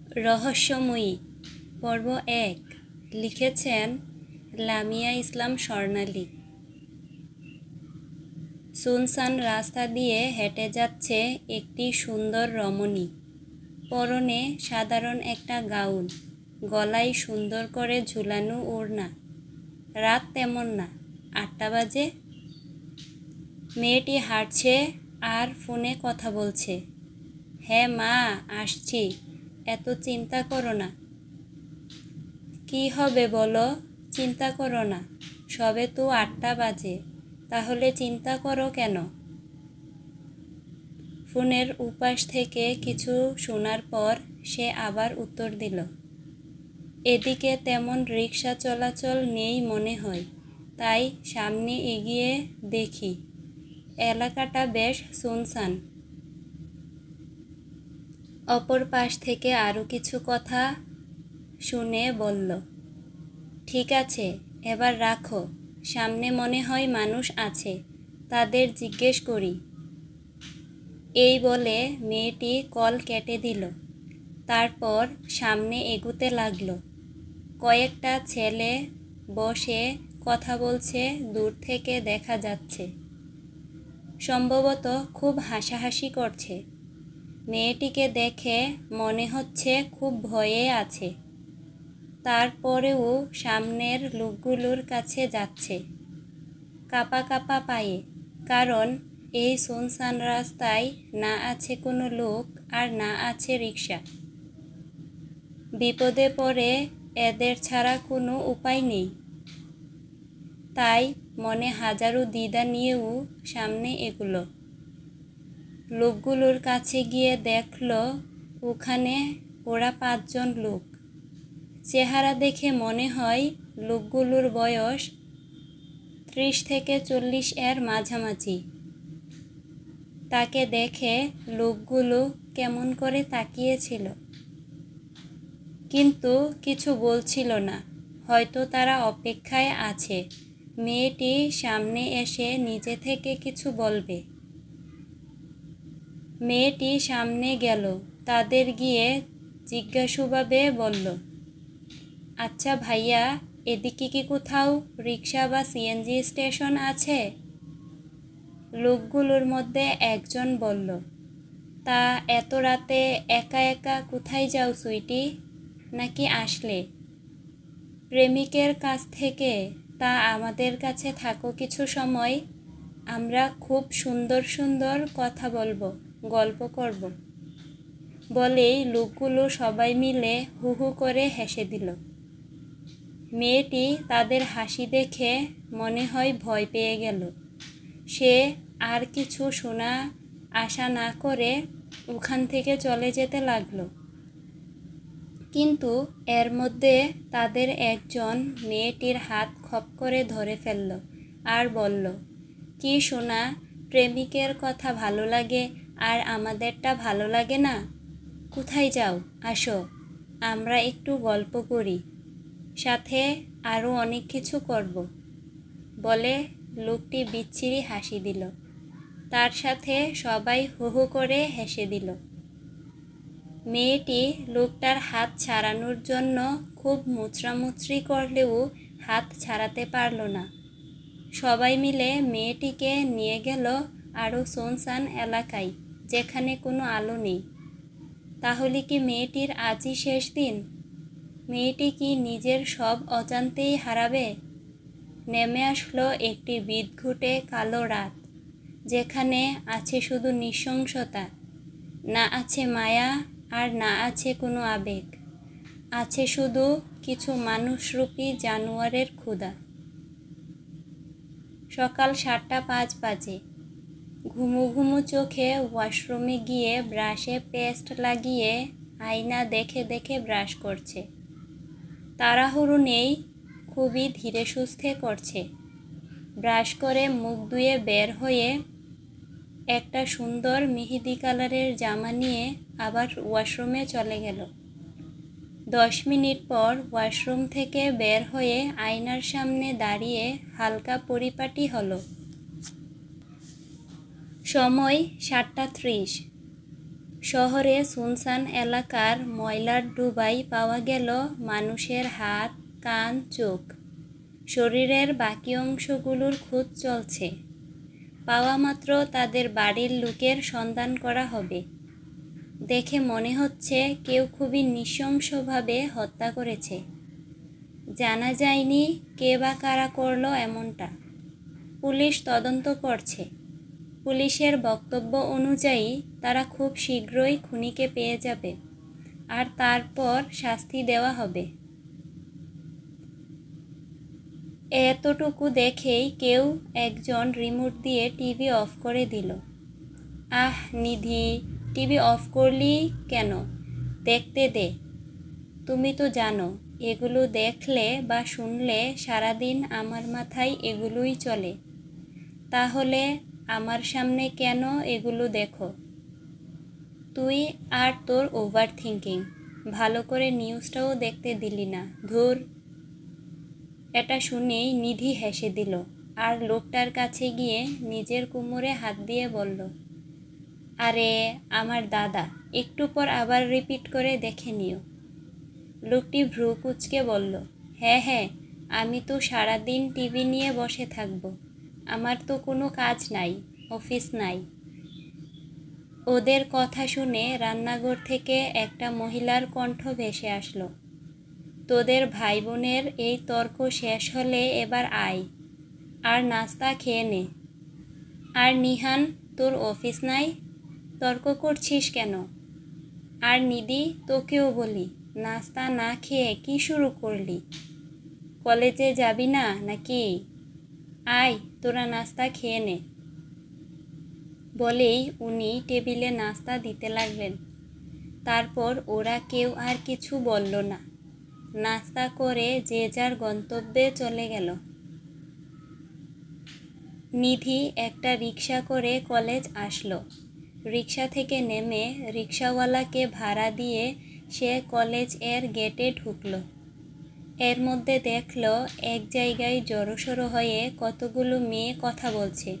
রহস্যময়ী পর্ব ১ লিখেছেন লামিয়া ইসলাম স্বর্ণালী। সুনসান রাস্তা দিয়ে হেঁটে যাচ্ছে একটি সুন্দর রমণী। পরনে সাধারণ একটা গাউন, গলায় সুন্দর করে ঝুলানো ওড়না। রাত তেমন না, ৮টা বাজে। মেয়েটি হাঁটছে আর ফোনে কথা বলছে। হ্যাঁ মা, আসছি, এত চিন্তা করো না। কি হবে বলো? চিন্তা করো না, সবে তো ৮টা বাজে, তাহলে চিন্তা করো কেন? ফোনের উপাস থেকে কিছু শোনার পর সে আবার উত্তর দিল, এদিকে তেমন রিক্সা চলাচল নেই মনে হয়, তাই সামনে এগিয়ে দেখি এলাকাটা বেশ সুনসান। অপর পাশ থেকে আরও কিছু কথা শুনে বলল, ঠিক আছে, এবার রাখো, সামনে মনে হয় মানুষ আছে, তাদের জিজ্ঞেস করি। এই বলে মেয়েটি কল কেটে দিল। তারপর সামনে এগুতে লাগলো। কয়েকটা ছেলে বসে কথা বলছে, দূর থেকে দেখা যাচ্ছে। সম্ভবত খুব হাসাহাসি করছে। মেয়েটিকে দেখে মনে হচ্ছে খুব ভয়ে আছে। তারপরেও সামনের লোকগুলোর কাছে যাচ্ছে কাঁপা কাঁপা পায়ে, কারণ এই সুনসান রাস্তায় না আছে কোনো লোক আর না আছে রিক্সা। বিপদে পড়ে এদের ছাড়া কোনো উপায় নেই। তাই মনে হাজারো দ্বিধা নিয়েও সামনে এগুলো। লোকগুলোর কাছে গিয়ে দেখল ওখানে ওরা ৫ জন লোক। চেহারা দেখে মনে হয় লোকগুলোর বয়স ৩০ থেকে ৪০ এর মাঝামাঝি। তাকে দেখে লোকগুলো কেমন করে তাকিয়েছিল, কিন্তু কিছু বলছিল না, হয়তো তারা অপেক্ষায় আছে মেয়েটি সামনে এসে নিজে থেকে কিছু বলবে। মেয়েটি সামনে গেল, তাদের গিয়ে জিজ্ঞাসুভাবে বলল, আচ্ছা ভাইয়া, এদিকে কি কোথাও রিক্সা বা সিএনজি স্টেশন আছে? লোকগুলোর মধ্যে একজন বলল, তা এত রাতে একা একা কোথায় যাও সুইটি? নাকি আসলে প্রেমিকের কাছ থেকে? তা আমাদের কাছে থাকো কিছু সময়, আমরা খুব সুন্দর সুন্দর কথা বলবো, গল্প করব। বলেই লোকগুলো সবাই মিলে হু হু করে হেসে দিল। মেয়েটি তাদের হাসি দেখে মনে হয় ভয় পেয়ে গেল। সে আর কিছু শোনা আশা না করে ওখান থেকে চলে যেতে লাগলো। কিন্তু এর মধ্যে তাদের একজন মেয়েটির হাত খপ করে ধরে ফেলল আর বলল, কি শোনা, প্রেমিকের কথা ভালো লাগে আর আমাদেরটা ভালো লাগে না? কোথায় যাও, আসো, আমরা একটু গল্প করি, সাথে আরও অনেক কিছু করব। বলে লোকটি বিচ্ছিরি হাসি দিল। তার সাথে সবাই হু হু করে হেসে দিল। মেয়েটি লোকটার হাত ছাড়ানোর জন্য খুব মুচড়ামুচড়ি করলেও হাত ছাড়াতে পারল না। সবাই মিলে মেয়েটিকে নিয়ে গেল আরও সুনসান এলাকায়, যেখানে কোনো আলো নেই। তাহলে কি মেয়েটির আজই শেষ দিন? মেয়েটি কি নিজের সব অজান্তেই হারাবে? নেমে আসলো একটি বিদঘুটে কালো রাত, যেখানে আছে শুধু নৃশংসতা, না আছে মায়া আর না আছে কোনো আবেগ, আছে শুধু কিছু মানুষরূপী জানোয়ারের ক্ষুধা। সকাল 7:05 বাজে। ঘুমু ঘুমু চোখে ওয়াশরুমে গিয়ে ব্রাশে পেস্ট লাগিয়ে আয়না দেখে দেখে ব্রাশ করছে। তাড়াহুড়ো নেই, খুবই ধীরে সুস্থে করছে। ব্রাশ করে মুখ ধুয়ে বের হয়ে একটা সুন্দর মেহেদি কালারের জামা নিয়ে আবার ওয়াশরুমে চলে গেল। 10 মিনিট পর ওয়াশরুম থেকে বের হয়ে আয়নার সামনে দাঁড়িয়ে হালকা পরিপাটি হলো। সময় 7:30। শহরে সুনসান এলাকার ময়লার ডুবাই পাওয়া গেল মানুষের হাত, কান, চোখ। শরীরের বাকি অংশগুলোর খোঁজ চলছে। পাওয়া মাত্র তাদের বাড়ির লোকের সন্ধান করা হবে। দেখে মনে হচ্ছে কেউ খুবই নৃশংসভাবে হত্যা করেছে। জানা যায়নি কে বা কারা করলো এমনটা। পুলিশ তদন্ত করছে। পুলিশের বক্তব্য অনুযায়ী তারা খুব শীঘ্রই খুনিকে পেয়ে যাবে আর তারপর শাস্তি দেওয়া হবে। এতটুকু দেখেই কেউ একজন রিমোট দিয়ে টিভি অফ করে দিল। আহ নিধি, টিভি অফ করলি কেন? দেখতে দে। তুমি তো জানো এগুলো দেখলে বা শুনলে সারাদিন আমার মাথায় এগুলোই চলে। তাহলে আমার সামনে কেন এগুলো দেখো? তুই আর তোর ওভার থিঙ্কিং। ভালো করে নিউজটাও দেখতে দিলি না, ধুর। এটা শুনেই নিধি হেসে দিল আর লোকটার কাছে গিয়ে নিজের কোমরে হাত দিয়ে বলল, আরে আমার দাদা, একটু পর আবার রিপিট করে দেখে নিও। লোকটি ভ্রু কুঁচকে বলল, হ্যাঁ হ্যাঁ, আমি তো সারাদিন টিভি নিয়ে বসে থাকব। আমার তো কোনো কাজ নাই, অফিস নাই। ওদের কথা শুনে রান্নাঘর থেকে একটা মহিলার কণ্ঠ ভেসে আসলো, তোদের ভাই বোনের এই তর্ক শেষ হলে এবার আয় আর নাস্তা খেয়ে নে। আর নিহান, তোর অফিস নাই, তর্ক করছিস কেন? আর নিধি, তোকেও বলি, নাস্তা না খেয়ে কি শুরু করলি? কলেজে যাবি না নাকি? আয়, তোরা নাস্তা খেয়ে নে। বলেই উনি টেবিলে নাস্তা দিতে লাগলেন। তারপর ওরা কেউ আর কিছু বলল না। নাস্তা করে যে যার গন্তব্যে চলে গেল। নিধি একটা রিক্সা করে কলেজ আসলো। রিক্সা থেকে নেমে রিক্সাওয়ালাকে ভাড়া দিয়ে সে কলেজ এর গেটে ঢুকলো। এর মধ্যে দেখলো এক জায়গায় জড়োসড়ো হয়ে কতগুলো মেয়ে কথা বলছে।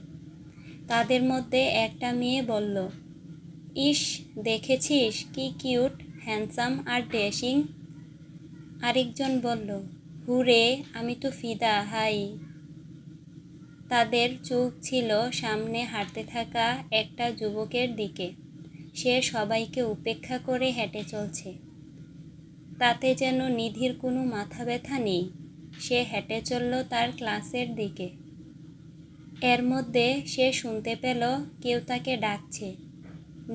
তাদের মধ্যে একটা মেয়ে বলল, ইস, দেখেছিস কি কিউট, হ্যান্ডসাম আর ড্যাশিং। আরেকজন বলল, হুরে, আমি তো ফিদা, হাই। তাদের চোখ ছিল সামনে হাঁটতে থাকা একটা যুবকের দিকে। সে সবাইকে উপেক্ষা করে হেঁটে চলছে। তাতে যেন নিধির কোনো মাথা ব্যথা নেই। সে হেঁটে চলল তার ক্লাসের দিকে। এর মধ্যে সে শুনতে পেল কেউ তাকে ডাকছে,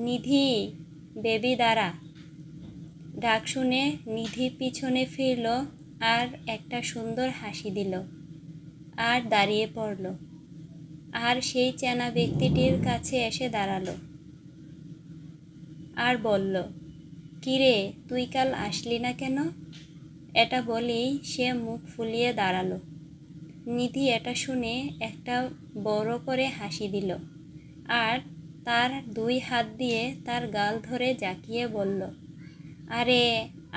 নিধি, বেবি দাঁড়া। ডাক শুনে নিধি পিছনে ফিরল আর একটা সুন্দর হাসি দিল আর দাঁড়িয়ে পড়ল। আর সেই চেনা ব্যক্তিটির কাছে এসে দাঁড়ালো আর বলল, কিরে, তুই কাল আসলি না কেন? এটা বলেই সে মুখ ফুলিয়ে দাঁড়ালো। নিধি এটা শুনে একটা বড় করে হাসি দিল আর তার দুই হাত দিয়ে তার গাল ধরে জাকিয়ে বলল, আরে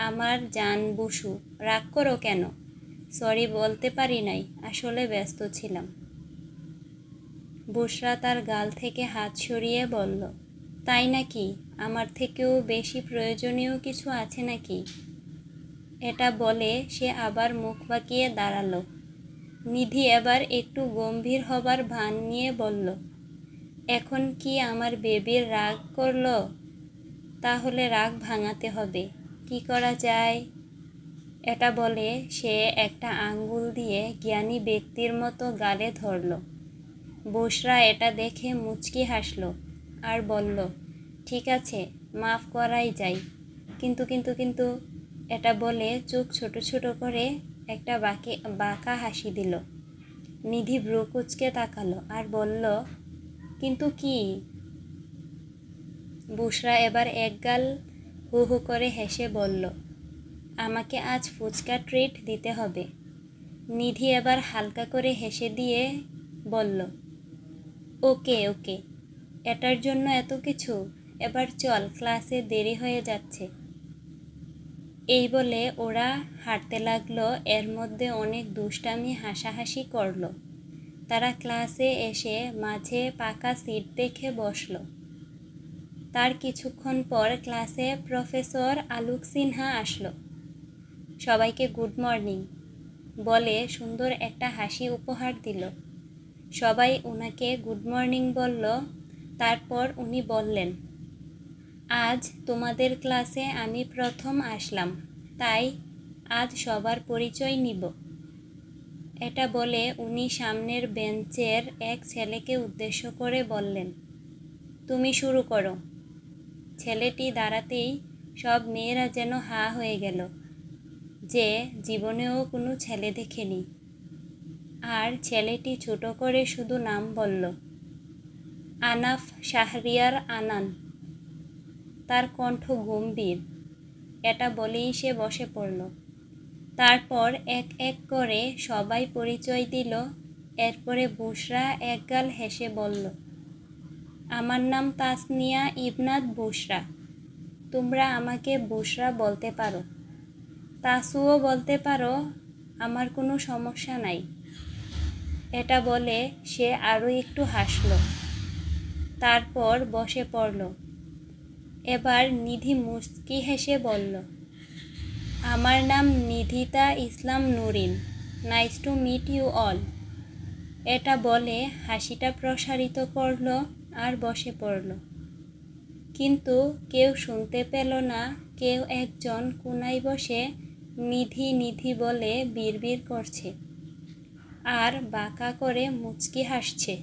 আমার জান বুসু, রাগ করো কেন? সরি বলতে পারি নাই, আসলে ব্যস্ত ছিলাম। বুশরা তার গাল থেকে হাত সরিয়ে বলল, তাই নাকি? আমার থেকেও বেশি প্রয়োজনীয় কিছু আছে নাকি? এটা বলে সে আবার মুখ বাঁকিয়ে দাঁড়ালো। নিধি এবার একটু গম্ভীর হবার ভান নিয়ে বলল, এখন কি আমার বেবির রাগ করলো? তাহলে রাগ ভাঙাতে হবে। কি করা যায়? এটা বলে সে একটা আঙ্গুল দিয়ে জ্ঞানী ব্যক্তির মতো গালে ধরল। বুশরা এটা দেখে মুচকি হাসল আর বলল, ঠিক আছে, মাফ করাই যায়। কিন্তু কিন্তু কিন্তু এটা বলে চোখ ছোট ছোট করে একটা বাঁকা হাসি দিল। নিধি ভ্রু কুঁচকে তাকালো আর বলল, কিন্তু কি? বুশরা এবার একগাল হু হু করে হেসে বলল, আমাকে আজ ফুচকা ট্রিট দিতে হবে। নিধি এবার হালকা করে হেসে দিয়ে বলল, ওকে ওকে, এটার জন্য এত কিছু? এবার চল, ক্লাসে দেরি হয়ে যাচ্ছে। এই বলে ওরা হাঁটতে লাগলো। এর মধ্যে অনেক দুষ্টামি হাসাহাসি করলো। তারা ক্লাসে এসে মাঝে পাকা সিট দেখে বসলো। তার কিছুক্ষণ পর ক্লাসে প্রফেসর আলোক সিনহা আসলো। সবাইকে গুড মর্নিং বলে সুন্দর একটা হাসি উপহার দিল। সবাই ওনাকে গুড মর্নিং বলল। তারপর উনি বললেন, আজ তোমাদের ক্লাসে আমি প্রথম আসলাম, তাই আজ সবার পরিচয় নিব। এটা বলে উনি সামনের বেঞ্চের এক ছেলেকে উদ্দেশ্য করে বললেন, তুমি শুরু করো। ছেলেটি দাঁড়াতেই সব মেয়েরা যেন হা হয়ে গেল, যে জীবনেও কোনো ছেলে দেখেনি। আর ছেলেটি ছোট করে শুধু নাম বলল, আনাফ শাহরিয়ার আনান। তার কণ্ঠ গম্ভীর। এটা বলেই সে বসে পড়ল। তারপর এক এক করে সবাই পরিচয় দিল। এরপরে বুশরা একগাল হেসে বলল, আমার নাম তাসনিয়া ইবনাত বুশরা। তোমরা আমাকে বুশরা বলতে পারো, তাসুও বলতে পারো, আমার কোনো সমস্যা নাই। এটা বলে সে আরও একটু হাসল। তারপর বসে পড়ল। এবার নিধি মুচকি হেসে বলল, আমার নাম Nidhita Islam Nurin. Nice to meet you all. এটা বলে হাসিটা প্রসারিত করল আর বসে পড়ল। কিন্তু কেউ শুনতে পেল না। কেউ একজন কোনায় বসে নিধি নিধি বলে বিড়বিড় করছে আর বাঁকা করে মুচকি হাসছে।